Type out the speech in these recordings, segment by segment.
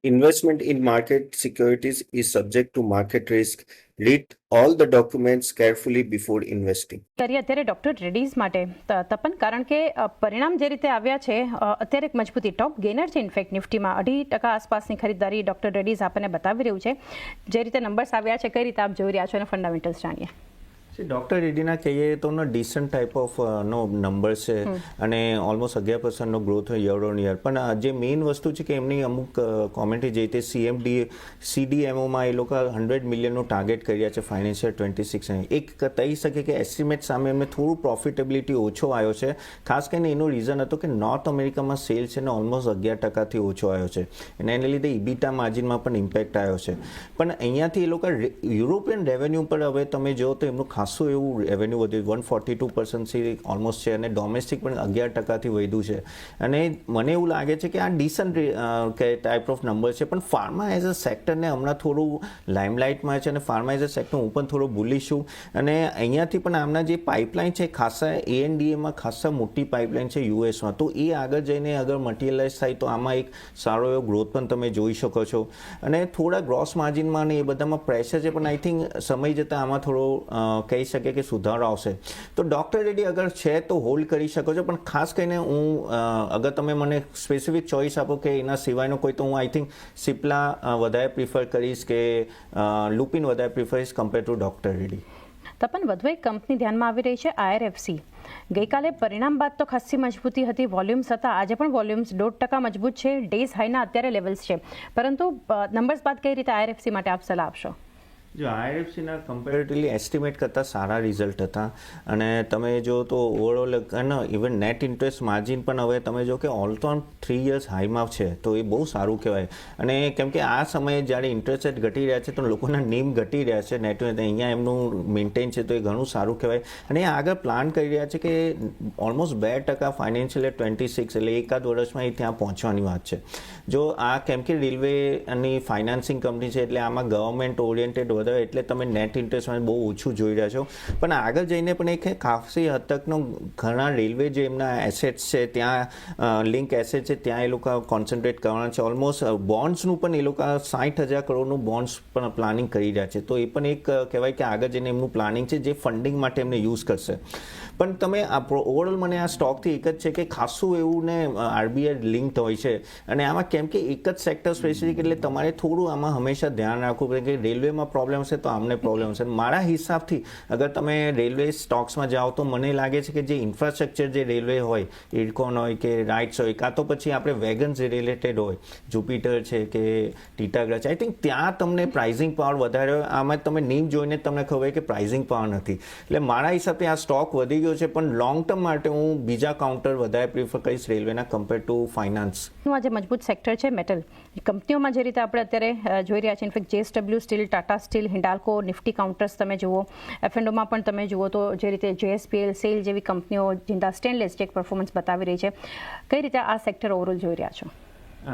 Investment in market securities is subject to market risk. Read all the documents carefully before investing. કરીએ અત્યારે doctor Reddy's માટે તપન, કારણ કે પરિણામ જે રીતે આવ્યા છે અત્યારે એક મજબૂતી ટોપ ગેનર છે ઇનફેક્ટ નિફ્ટીમાં 2.5% આસપાસની ખરીદારી ડોક્ટર રેડ્ડીઝ આપણને બતાવી રહ્યું છે. જે રીતે નંબર્સ આવ્યા છે કઈ રીતે આપ જોઈ રહ્યા છો અને ફંડામેન્ટલ્સ જાણીએ. ડૉક્ટર રેડ્ડીના કહીએ તો ડિસન્ટ ટાઈપ ઓફ નો નંબર છે અને ઓલમોસ્ટ 11%નો ગ્રોથ યર ઓન યર. પણ જે મેઇન વસ્તુ છે કે એમની અમુક કોમેન્ટરી જે તે CDMOમાં એ લોકો 100 મિલિયનનું ટાર્ગેટ કર્યા છે ફાઇનાન્શિયલ 26. એક કહી શકે કે એસ્ટિમેટ સામે એમને થોડું પ્રોફિટેબિલિટી ઓછો આવ્યો છે. ખાસ કરીને એનું રીઝન હતું કે નોર્થ અમેરિકામાં સેલ છે ને ઓલમોસ્ટ 11%થી ઓછો આવ્યો છે અને એને લીધે ઇબીટા માર્જિનમાં પણ ઇમ્પેક્ટ આવ્યો છે. પણ અહીંયાથી એ લોકો યુરોપિયન રેવન્યુ પર હવે તમે જો તો એમનું ખાસું એવું રેવન્યુ વધ્યું 142% ઓલમોસ્ટ છે અને ડોમેસ્ટિક પણ 11%થી વધ્યું છે. અને મને એવું લાગે છે કે આ ડિસન્ટ ટાઈપ ઓફ નંબર છે. પણ ફાર્મા એઝ અ સેક્ટરને હમણાં થોડું લાઇમલાઇટમાં છે અને ફાર્મા એઝ અ સેક્ટર હું પણ થોડું ભૂલીશું. અને અહીંયાથી પણ આમના જે પાઇપલાઇન છે ખાસા ANDAમાં ખાસા મોટી પાઇપલાઇન છે યુએસમાં, તો એ આગળ જઈને અગર મટીરિયલાઇઝ થાય તો આમાં એક સારો એવો ગ્રોથ પણ તમે જોઈ શકો છો. અને થોડા ગ્રોસ માર્જિનમાં અને એ બધામાં પ્રેશર છે પણ આઈ થિંક સમય જતાં આમાં થોડો કહી શકે કે સુધારો આવશે. તો ડૉક્ટર રેડ્ડી અગર છે તો હોલ્ડ કરી શકો છો. પણ ખાસ કરીને હું અગર તમે મને સ્પેસિફિક ચોઇસ આપો કે એના સિવાયનો કોઈ, તો હું આઈ થિંક સિપ્લા વધારે પ્રિફર કરીશ કે લુપિન વધારે પ્રિફર કરીશ compare to doctor Reddy. Tapan, વધુ એક કંપની ધ્યાનમાં આવી રહી છે IRFC. ગઈકાલે પરિણામ બાદ તો ખાસી મજબૂતી હતી, વોલ્યુમ્સ હતા, આજે પણ વોલ્યુમ્સ 1.5% મજબૂત છે, ડેઝ હાઈના અત્યારે લેવલ્સ છે. પરંતુ નંબર્સ બાદ કઈ રીતે IRFC માટે આપ સલાહ આપશો? જો IRFCના કમ્પેરેટિવલી એસ્ટિમેટ કરતાં સારા રિઝલ્ટ હતા અને તમે જો તો overall even net interest margin પણ હવે તમે જો કે ઓલ ટાઈમ 3 years હાઈમાં છે, તો એ બહુ સારું કહેવાય. અને કેમ કે આ સમયે જ્યારે ઇન્ટરેસ્ટ રેટ ઘટી રહ્યા છે તો લોકોના નીમ ઘટી રહ્યા છે, નેટ અહીંયા એમનું મેન્ટેન છે, તો એ ઘણું સારું કહેવાય. અને આગળ પ્લાન કરી રહ્યા છે કે ઓલમોસ્ટ 2% ફાઇનાન્શિયલ 26, એટલે એકાદ વર્ષમાં એ ત્યાં પહોંચવાની વાત છે. જો આ કેમ કે રેલવેની ફાઇનાન્સિંગ કંપની છે એટલે આમાં ગવર્મેન્ટ ઓરિએન્ટેડ વધારે, એટલે તમે નેટ ઇન્ટરેસ્ટમાં બહુ ઓછું જોઈ રહ્યા છો. પણ આગળ જઈને પણ એક ખાસી હદ તકનો ઘણા રેલવે જે એમના એસેટ્સ છે ત્યાં લિંક એસેટ છે ત્યાં એ લોકો કોન્સન્ટ્રેટ કરવાના છે. ઓલમોસ્ટ બોન્ડ્સનું પણ એ લોકો 60,000 કરોડનું બોન્ડ્સ પણ પ્લાનિંગ કરી રહ્યા છે. તો એ પણ એક કહેવાય કે આગળ જઈને એમનું પ્લાનિંગ છે જે ફંડિંગ માટે એમને યુઝ કરશે. પણ તમે ઓવરઓલ મને આ સ્ટોકથી એક જ છે કે ખાસું એવું ને RBI લિંક્ડ હોય છે. અને આમાં કેમ કે એક જ સેક્ટર સ્પેસિફિક એટલે તમારે થોડું આમાં હંમેશા ધ્યાન રાખવું પડે કે રેલવેમાં પ્રોબ્લેમ છે તો આમને પ્રોબ્લેમ છે. મારા હિસાબથી અગર તમે રેલવે સ્ટોક્સમાં જાઓ તો મને લાગે છે કે જે ઇન્ફ્રાસ્ટ્રક્ચર જે રેલવે હોય, ઇરકોન હોય કે રાઇટ્સ હોય, કાં તો પછી આપણે વેગન્સ રિલેટેડ હોય, જુપિટર છે કે ટીટાગઢ છે, આઈ થિંક ત્યાં તમને પ્રાઇઝિંગ પાવર વધારે હોય. આમાં તમે નીમ જોઈને તમને ખબર હોય કે પ્રાઇઝિંગ પાવર નથી. એટલે મારા હિસાબથી આ સ્ટોક વધી ગયો છે. પણ લોંગ ટર્મ માટે હું બીજા કાઉન્ટર વધારે પ્રિફર કરીશ રેલવેના કમ્પેર ટુ ફાઇનાન્સ. આજે મજબૂત સેક્ટર છે મેટલ કંપનીઓમાં, જે રીતે આપણે અત્યારે જોઈ રહ્યા છીએ. In fact JSW steel, Tata steel, Hindalco, Nifty counters તમે જુઓ, F&Oમાં પણ તમે જુઓ તો જે રીતે JSPL, સેલ જેવી કંપનીઓ, જિંદા સ્ટેનલેસ જે પરફોર્મન્સ બતાવી રહી છે, કઈ રીતે આ સેક્ટર ઓવરઓલ જોઈ રહ્યા છો?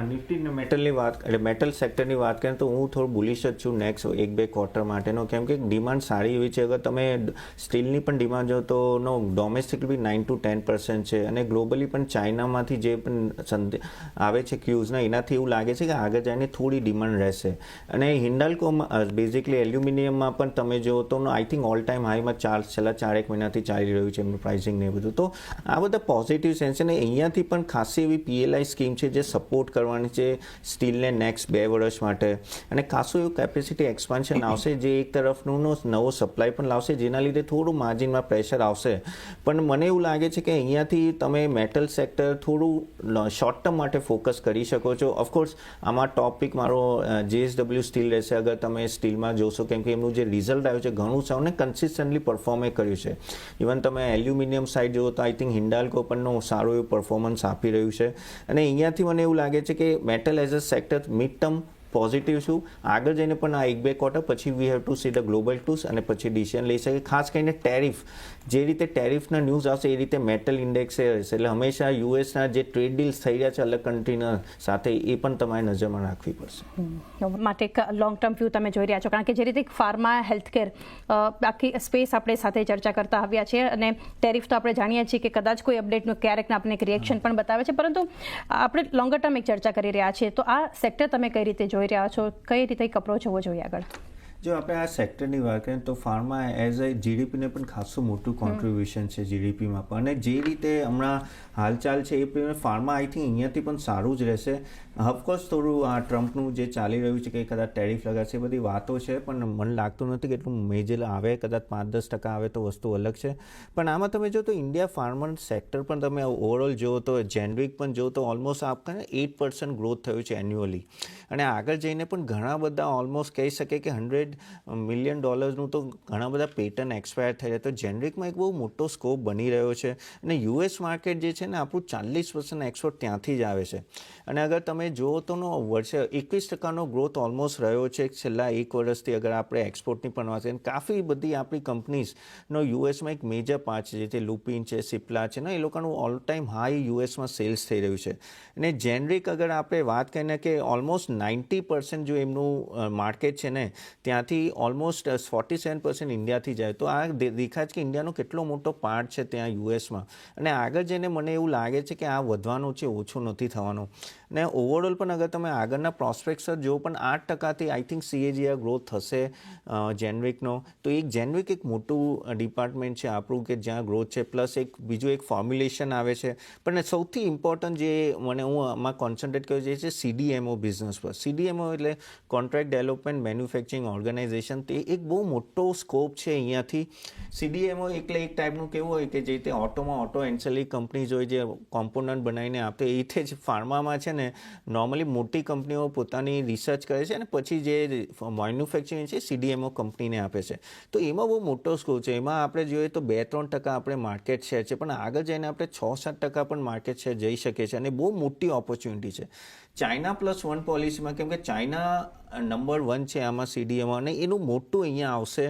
નિફ્ટી મેટલની વાત, એટલે મેટલ સેક્ટરની વાત કરીએ તો હું થોડું બુલિશ જ છું નેક્સ્ટ 1-2 ક્વાર્ટર માટેનો. કેમ કે ડિમાન્ડ સારી એવી છે. અગર તમે સ્ટીલની પણ ડિમાન્ડ જો તો ડોમેસ્ટિક બી 9 to 10% છે અને ગ્લોબલી પણ ચાઇનામાંથી જે પણ આવે છે ક્યુઝના, એનાથી એવું લાગે છે કે આગળ જઈને થોડી ડિમાન્ડ રહેશે. અને હિન્ડાલ્કોમાં બેઝિકલી એલ્યુમિનિયમમાં પણ તમે જો તો આઈ થિંક ઓલ ટાઈમ હાઈમાં છેલ્લા 4-1 મહિનાથી ચાલી રહ્યું છે એમનું પ્રાઇસિંગ ને એ બધું. તો આ બધા પોઝિટિવ સેન્સ છે. અને અહીંયાથી પણ ખાસી એવી PLI સ્કીમ છે જે સપોર્ટ કરવાની છે સ્ટીલને નેક્સ્ટ 2 વર્ષ માટે. અને ખાસું એવું કેપેસિટી એક્સપાન્શન આવશે જે એક તરફનું નવો સપ્લાય પણ લાવશે, જેના લીધે થોડું માર્જિનમાં પ્રેશર આવશે. પણ મને એવું લાગે છે કે અહીંયાથી તમે મેટલ સેક્ટર થોડું શોર્ટ ટર્મ માટે ફોકસ કરી શકો છો. ઓફકોર્સ આમાં ટોપિક મારો JSW સ્ટીલ રહેશે. અગર તમે સ્ટીલમાં જોશો, કેમ કે એમનું જે રિઝલ્ટ આવ્યું છે ઘણું સારું ને કન્સિસ્ટન્ટલી પરફોર્મે કર્યું છે. ઇવન તમે એલ્યુમિનિયમ સાઇડ જુઓ તો આઈ થિંક હિન્ડાલ્કો પણ સારું એવું પરફોર્મન્સ આપી રહ્યું છે. અને અહીંયાથી મને એવું લાગે છે કે metal as a sector mid term positive છું. આગળ જઈને પણ આ 1-2 ક્વાર્ટર પછી we have to see the global tools અને પછી ડિસિઝન લઈ શકે. ખાસ કરીને ટેરિફ, જે રીતે ટેરિફના ન્યૂઝ આવશે એ રીતે મેટલ ઇન્ડેક્સ રહેશે. એટલે હંમેશા યુએસના જે ટ્રેડ ડીલ્સ થઈ રહ્યા છે અલગ કન્ટ્રીના સાથે એ પણ તમારે નજરમાં રાખવી પડશે. માટે એક લોંગ ટર્મ વ્યૂ તમે જોઈ રહ્યા છો, કારણ કે જે રીતે ફાર્મા હેલ્થકેર આખી સ્પેસ આપણે સાથે ચર્ચા કરતા આવ્યા છીએ, અને ટેરિફ તો આપણે જાણીએ છીએ કે કદાચ કોઈ અપડેટનું ક્યારેક આપણને એક રિએક્શન પણ બતાવે છે, પરંતુ આપણે લોંગર ટર્મ એક ચર્ચા કરી રહ્યા છીએ. તો આ સેક્ટર તમે કઈ રીતે જોઈ રહ્યા છો, કઈ રીતે એક અપ્રોચ હોવો જોઈએ આગળ? જો આપણે આ સેક્ટરની વાત કરીએ તો ફાર્મા એઝ એ જીડીપીને પણ ખાસું મોટું કોન્ટ્રીબ્યુશન છે જીડીપીમાં પણ, અને જે રીતે હમણાં હાલચાલ છે એ પ્રમાણે ફાર્મા આઈ થિંક અહીંયાથી પણ સારું જ રહેશે. ઓફકોર્સ થોડું આ ટ્રમ્પનું જે ચાલી રહ્યું છે કે કદાચ ટેરિફ લગાડશે એ બધી વાતો છે, પણ મને લાગતું નથી કે એટલું મેજર આવે. કદાચ 5-10% આવે તો વસ્તુ અલગ છે. પણ આમાં તમે જો તો ઇન્ડિયા ફાર્મર સેક્ટર પણ તમે ઓવરઓલ જુઓ તો જેનરિક પણ જુઓ તો ઓલમોસ્ટ આપણે 8% ગ્રોથ થયું છે એન્યુઅલી, અને આગળ જઈને પણ ઘણા બધા ઓલમોસ્ટ કહી શકે કે $100 મિલિયન તો ઘણા બધા પેટન્ટ એક્સપાયર થઈ રહ્યા. તો જેનરિકમાં એક બહુ મોટો સ્કોપ બની રહ્યો છે, અને યુએસ માર્કેટ જે છે ને આપણું 40% એક્સપોર્ટ ત્યાંથી જ આવે છે. અને અગર તમે જો તો વર્ષે 21% ગ્રોથ ઓલમોસ્ટ રહ્યો છે છેલ્લા 1 વર્ષથી. અગર આપણે એક્સપોર્ટની પણ વાત કરીએ, કાફી બધી આપણી કંપનીઝનો યુએસમાં એક મેજર પાર્ટ છે, જે તે લુપિન છે, સિપ્લા છે ને, એ લોકોનું ઓલ ટાઈમ હાઈ યુએસમાં સેલ્સ થઈ રહ્યું છે. અને જેનરિક અગર આપણે વાત કરીએ કે ઓલમોસ્ટ 90% જો એમનું માર્કેટ છે ને ત્યાંથી ઓલમોસ્ટ 47% ઇન્ડિયાથી જાય. તો આ દેખાય છે કે ઇન્ડિયાનો કેટલો મોટો પાર્ટ છે ત્યાં યુએસમાં, અને આગળ જઈને મને એવું લાગે છે કે આ વધવાનું છે, ઓછું નથી થવાનું. ને ઓવરઓલ પણ અગર તમે આગળના પ્રોસ્પેક્ટ્સ જો પણ 8%થી આઈ થિંક CAGR ગ્રોથ થશે જેનરિકનો. તો એક જેનરિક એક મોટું ડિપાર્ટમેન્ટ છે આપણું કે જ્યાં ગ્રોથ છે, પ્લસ એક બીજું એક ફોર્મ્યુલેશન આવે છે. પણ સૌથી ઇમ્પોર્ટન્ટ જે હું આમાં કોન્સન્ટ્રેટ કર્યું છે CDMO બિઝનેસ પર. CDMO એટલે કોન્ટ્રાક્ટ ડેવલપમેન્ટ મેન્યુફેક્ચરિંગ ઓર્ગેનાઇઝેશન. તે એક બહુ મોટો સ્કોપ છે અહીંયાથી. CDMO એટલે એક ટાઈપનું કેવું હોય કે જે રીતે ઓટો એન્સેલી કંપનીઝ હોય જે કોમ્પોનન્ટ બનાવીને આપે, એ રીતે જ ફાર્મામાં છે ને નોર્મલી મોટી કંપનીઓ પોતાની રિસર્ચ કરે છે અને પછી જે મેન્યુફેક્ચરિંગ છે CDMO કંપનીને આપે છે. તો એમાં બહુ મોટો સ્કોપ છે. એમાં આપણે જોઈએ તો 2-3% આપણે માર્કેટ શેર છે, પણ આગળ જઈને આપણે 6-7% પણ માર્કેટ શેર જઈ શકે છે, અને બહુ મોટી ઓપોર્ચ્યુનિટી છે. ચાઇના +1 પોલિસીમાં, કેમ કે ચાઇના નંબર 1 છે આમાં CDMO, અને એનું મોટું અહીંયા આવશે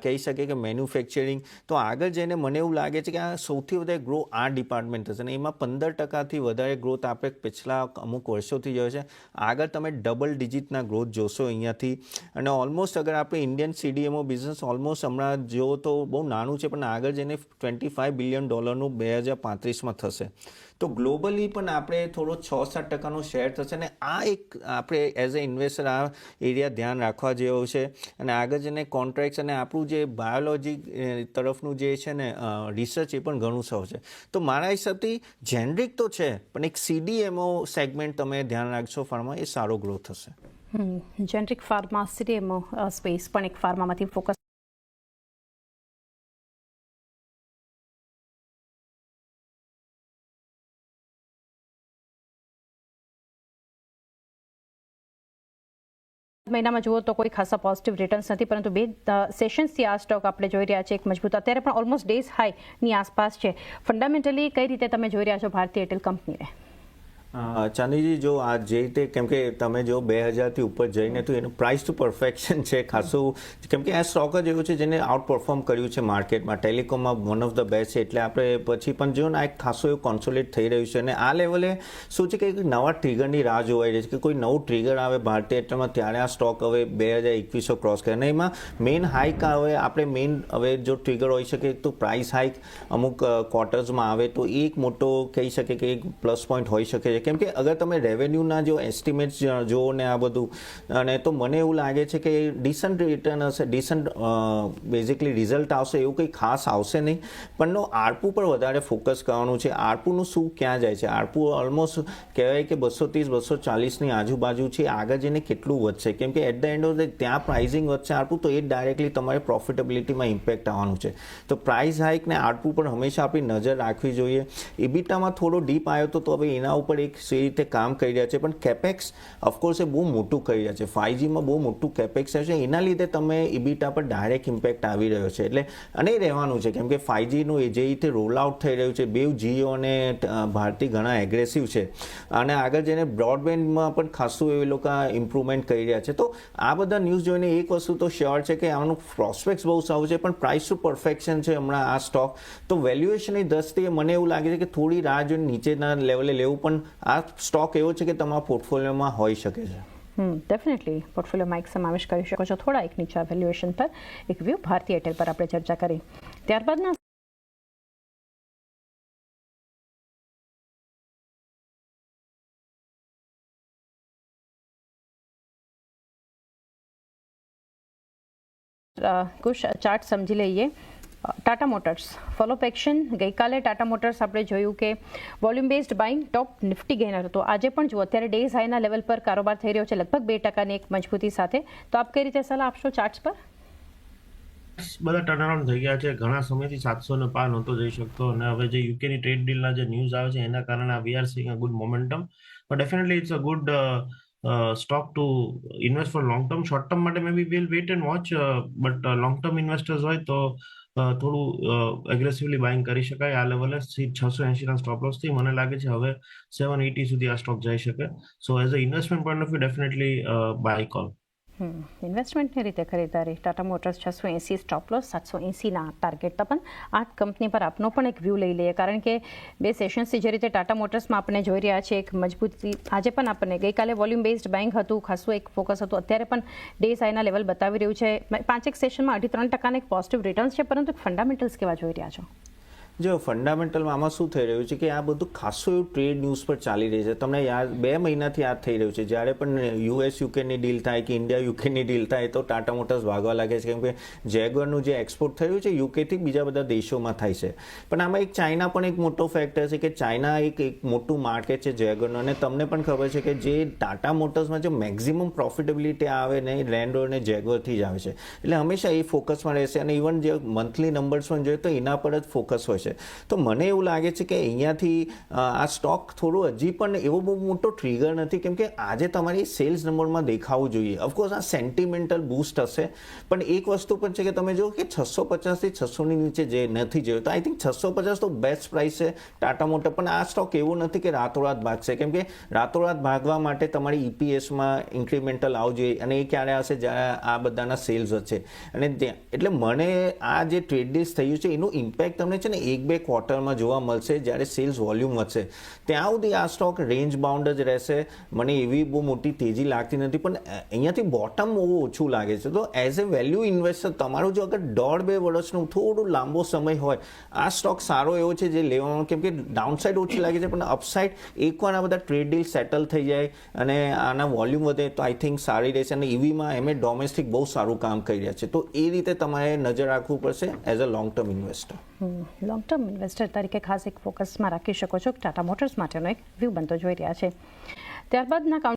કહી શકે કે મેન્યુફેક્ચરિંગ. તો આગળ જઈને મને એવું લાગે છે કે આ સૌથી વધારે ગ્રો આ ડિપાર્ટમેન્ટ થશે, અને એમાં 15%થી વધારે ગ્રોથ આપણે પિછલા અમુક વર્ષોથી જોયો છે. આગળ તમે ડબલ ડિજિટના ગ્રોથ જોશો અહીંયાથી. અને ઓલમોસ્ટ અગર આપણે ઇન્ડિયન CDMO બિઝનેસ ઓલમોસ્ટ હમણાં જો તો બહુ નાનું છે, પણ આગળ જઈને $25 બિલિયન 2035માં થશે. તો ગ્લોબલી પણ આપણે થોડો 6-7% શેર થશે, અને આ એક આપણે એઝ એ ઇન્વેસ્ટર આ એરિયા ધ્યાન રાખવા જેવો છે. અને આગળ જઈને કોન્ટ્રાક્ટ્સ અને આપણું જે બાયોલોજી તરફનું જે છે ને રિસર્ચ એ પણ ઘણું સૌ છે. તો મારા હિસાબથી જેનરિક તો છે, પણ એક CDMO સેગમેન્ટ તમે ધ્યાન રાખશો ફાર્મા, એ સારો ગ્રોથ થશે. જેનરિક ફાર્મા CDMO સ્પેસ પણ એક ફાર્મામાંથી ફોકસ મહિનામાં જુઓ તો કોઈ ખાસા પોઝિટિવ રિટર્ન્સ નથી, પરંતુ 2 સેશન્સથી આ સ્ટોક આપણે જોઈ રહ્યા છીએ એક મજબૂત, અત્યારે પણ ઓલમોસ્ટ ડેઝ હાઈની આસપાસ છે. ફંડામેન્ટલી કઈ રીતે તમે જોઈ રહ્યા છો ભારતીય એરટેલ કંપનીને? ચાંદીજી, જો આ જે રીતે, કેમ કે તમે જો 2000થી ઉપર જઈને તો એનું પ્રાઇસ ટુ પરફેક્શન છે ખાસું, કેમ કે આ સ્ટોક જ એવું છે જેને આઉટ પરફોર્મ કર્યું છે માર્કેટમાં. ટેલિકોમમાં વન ઓફ ધ બેસ્ટ છે, એટલે આપણે પછી પણ જો ને એક ખાસું એવું કોન્સોલિડેટ થઈ રહ્યું છે. અને આ લેવલે શું છે કે નવા ટ્રિગરની રાહ જોવાઈ રહી છે કે કોઈ નવું ટ્રિગર આવે ભારતીય એરટેલમાં, ત્યારે આ સ્ટોક હવે 2021 ક્રોસ કરે. અને એમાં મેઇન હાઇક હવે આપણે હવે જો ટ્રિગર હોઈ શકે તો પ્રાઇસ હાઇક અમુક ક્વાર્ટર્સમાં આવે તો એક મોટો કહી શકે કે એક પ્લસ પોઈન્ટ હોઈ શકે છે. કેમ કે અગર તમે રેવન્યુના જો એસ્ટિમેટ્સ જુઓ ને આ બધું, અને તો મને એવું લાગે છે કે ડિસન્ટ રિટર્ન હશે, ડિસન્ટ બેઝિકલી રિઝલ્ટ આવશે. એવું કંઈ ખાસ આવશે નહીં, પણ આરપુ પર વધારે ફોકસ કરવાનું છે. આરપુનું શું ક્યાં જાય છે? આરપુ ઓલમોસ્ટ કહેવાય કે 230-240ની આજુબાજુ છે. આગળ જઈને કેટલું વધશે? કેમ કે at the end of the ત્યાં પ્રાઇઝિંગ વધશે આરપુ, તો એ ડાયરેક્ટલી તમારે પ્રોફિટેબિલિટીમાં ઇમ્પેક્ટ આવવાનું છે. તો પ્રાઇસ હાઇક ને આરપુ પર હંમેશા આપણી નજર રાખવી જોઈએ. ઇબિટામાં થોડો ડીપ આવ્યો તો હવે એના ઉપર એક એ રીતે કામ કરી રહ્યા છે, પણ કેપેક્સ ઓફકોર્સ એ બહુ મોટું કરી રહ્યા છે. 5Gમાં બહુ મોટું કેપેક્સ છે, એના લીધે તમે ઇબીટા પર ડાયરેક્ટ ઇમ્પેક્ટ આવી રહ્યો છે. એટલે અને એ રહેવાનું છે, કેમ કે 5Gનું જે રીતે રોલ આઉટ થઈ રહ્યું છે, બેઉ જીઓ અને ભારતી ઘણા એગ્રેસિવ છે અને આગળ જઈને બ્રોડબેન્ડમાં પણ ખાસું એ લોકો ઇમ્પ્રુવમેન્ટ કરી રહ્યા છે. તો આ બધા ન્યૂઝ જોઈને એક વસ્તુ તો શ્યોર છે કે આનું પ્રોસ્પેક્ટ્સ બહુ સારું છે, પણ પ્રાઇસ ટુ પરફેક્શન છે હમણાં આ સ્ટોક. તો વેલ્યુએશનની દ્રષ્ટિએ મને એવું લાગે છે કે થોડી રાહ જોઈને નીચેના લેવલે લેવું, પણ આ સ્ટોક એવો છે કે તમારા પોર્ટફોલિયોમાં હોઈ શકે છે. ડેફિનેટલી પોર્ટફોલિયોમાં એક સમાવેશ કરી શકો છો. થોડા એક નીચા વેલ્યુએશન પર એક વ્યૂ ભારતી એરટેલ પર આપણે ચર્ચા કરી. ત્યારબાદના કુછ ચાર્ટ સમજી લઈએ. Tata motors follow up action. ગઈકાલે ટાટા મોટર્સ આપણે જોયું કે વોલ્યુમ બેઝડ બાઇંગ ટોપ નિફ્ટી ગેનર હતો. આજે પણ જુઓ અત્યારે ડેઝ હાઈના લેવલ પર કારોબાર થઈ રહ્યો છે, લગભગ 2% એક મજબૂતી સાથે. તો આપ કઈ રીતે સલાહ આપશો ચાર્ટ્સ પર? બધા ટર્નઅરાઉન્ડ થઈ ગયા છે. ઘણા સમયથી 700 ને પાર નહોતો જઈ શકતો અને હવે જે યુકેની ટ્રેડ ડીલના જે ન્યૂઝ આવે છે એના કારણે we are seeing a good momentum. But definitely it's a good stock to invest for long term. Short term માટે may be will wait and watch, but long term investors હોય તો થોડું aggressively buying કરી શકાય. આ લેવલે 680ના stop loss થી મને લાગે છે હવે 780 સુધી આ સ્ટોક જઈ શકે. So as a investment point of view definitely buy call. ઇન્વેસ્ટમેન્ટની રીતે ખરીદારી. ટાટા મોટર્સ 680 સ્ટોપ લોસ, 780ના ટાર્ગેટ. તપન આ કંપની પર આપનો પણ એક વ્યૂ લઈ લઈએ, કારણ કે બે સેશન્સથી જે રીતે ટાટા મોટર્સમાં આપણે જોઈ રહ્યા છીએ એક મજબૂતી. આજે પણ આપણને ગઈકાલે વોલ્યુમ બેઝડ બાઇંગ હતું, ખાસું એક ફોકસ હતું. અત્યારે પણ ડેઝ હાઈના લેવલ બતાવી રહ્યું છે. 5 સેશનમાં 2.5% એક પોઝિટિવ રિટર્ન્સ છે, પરંતુ ફંડામેન્ટલ્સ કેવા જોઈ રહ્યા છો? જો ફંડામેન્ટલમાં આમાં શું થઈ રહ્યું છે કે આ બધું ખાસું એવું ટ્રેડ ન્યૂઝ પર ચાલી રહી છે. તમને યાદ 2 મહિનાથી યાદ થઈ રહ્યું છે, જ્યારે પણ US યુકેની ડીલ થાય કે ઇન્ડિયા યુકેની ડીલ થાય તો ટાટા મોટર્સ ભાગવા લાગે છે, કેમ કે જેગવરનું જે એક્સપોર્ટ થયું છે યુકેથી બીજા બધા દેશોમાં થાય છે. પણ આમાં એક ચાઇના પણ એક મોટો ફેક્ટર છે કે ચાઇના એક મોટું માર્કેટ છે જેગવરનું, અને તમને પણ ખબર છે કે જે ટાટા મોટર્સમાં જે મેક્ઝિમમ પ્રોફિટેબિલિટી આવે ને લેન્ડ રોવર ને જેગવરથી જ આવે છે. એટલે હંમેશા એ ફોકસમાં રહેશે, અને ઇવન જે મંથલી નંબર્સ પણ જોઈએ તો એના પર જ ફોકસ હોય છે. તો મને એવું લાગે છે કે અહીંયાથી આ સ્ટોક થોડું હજી પણ એવો બહુ મોટો ટ્રિગર નથી, કેમ કે આજે તમારી સેલ્સ નંબરમાં દેખાવું જોઈએ. ઓફકોર્સ આ સેન્ટિમેન્ટલ બૂસ્ટ હશે, પણ એક વસ્તુ પણ છે કે તમે જો કે 650થી 600ની નીચે જે નથી જોયું, તો આઈ થિંક 650 તો બેસ્ટ પ્રાઇસ છે ટાટા મોટર. પણ આ સ્ટોક એવું નથી કે રાતોરાત ભાગશે, કેમ કે રાતોરાત ભાગવા માટે તમારી EPSમાં ઇન્ક્રીમેન્ટલ આવવું જોઈએ, અને એ ક્યારે આવશે જ્યારે આ બધાના સેલ્સ વચ્ચે. અને એટલે મને આ જે ટ્રેડ ડીલ્સ થયું છે એનું ઇમ્પેક્ટ તમને છે ને 1-2 ક્વાર્ટરમાં જોવા મળશે જ્યારે સેલ્સ વોલ્યુમ વધશે. ત્યાં સુધી આ સ્ટોક રેન્જ બાઉન્ડ જ રહેશે. મને એવી બહુ મોટી તેજી લાગતી નથી, પણ અહીંયાથી બોટમ બહુ ઓછું લાગે છે. તો એઝ એ વેલ્યુ ઇન્વેસ્ટર તમારું જો અગર 1.5-2 વર્ષનું થોડું લાંબો સમય હોય, આ સ્ટોક સારો એવો છે જે લેવામાં, કેમ કે ડાઉનસાઇડ ઓછી લાગે છે, પણ અપસાઇડ એકવાર આ બધા ટ્રેડ ડીલ સેટલ થઈ જાય અને આના વોલ્યુમ વધે તો આઈ થિંક સારી રહેશે. અને EVમાં એમ ડોમેસ્ટિક બહુ સારું કામ કરી રહ્યા છે, તો એ રીતે તમારે નજર રાખવું પડશે as a long term investor. Long term investor તરીકે ખાસ એક ફોકસમાં રાખી શકો છો. ટાટા મોટર્સ માટેનો એક વ્યૂ બનતો જોઈ રહ્યા છે. ત્યારબાદના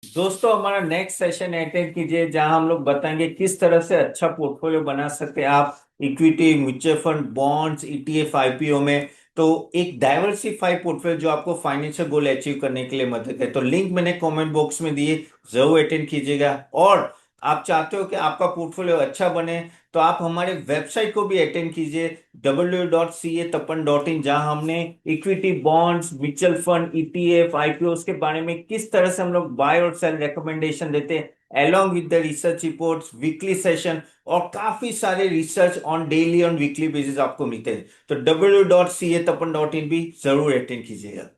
दोस्तों हमारा नेक्स्ट सेशन अटेंड कीजिए जहां हम लोग बताएंगे किस तरह से अच्छा पोर्टफोलियो बना सकते हैं आप equity, mutual fund, bonds, ETF, IPO में. तो एक डाइवर्सिफाई पोर्टफोलियो जो आपको फाइनेंशियल गोल अचीव करने के लिए मदद है. तो लिंक मैंने कमेंट बॉक्स में दिए, जरूर अटेंड कीजिएगा. और आप चाहते हो कि आपका पोर्टफोलियो अच्छा बने तो आप हमारे वेबसाइट को भी अटेंड कीजिए www.catapan.in, जहां हमने equity, bonds, mutual fund, ETF, IPO के बारे में किस तरह से हम लोग बाय और सेल रिकमेंडेशन देते हैं, along with the research reports, weekly session और काफी सारे रिसर्च ऑन डेली और वीकली बेसिस आपको मिलते हैं. तो www.catapan.in भी जरूर अटेंड कीजिएगा.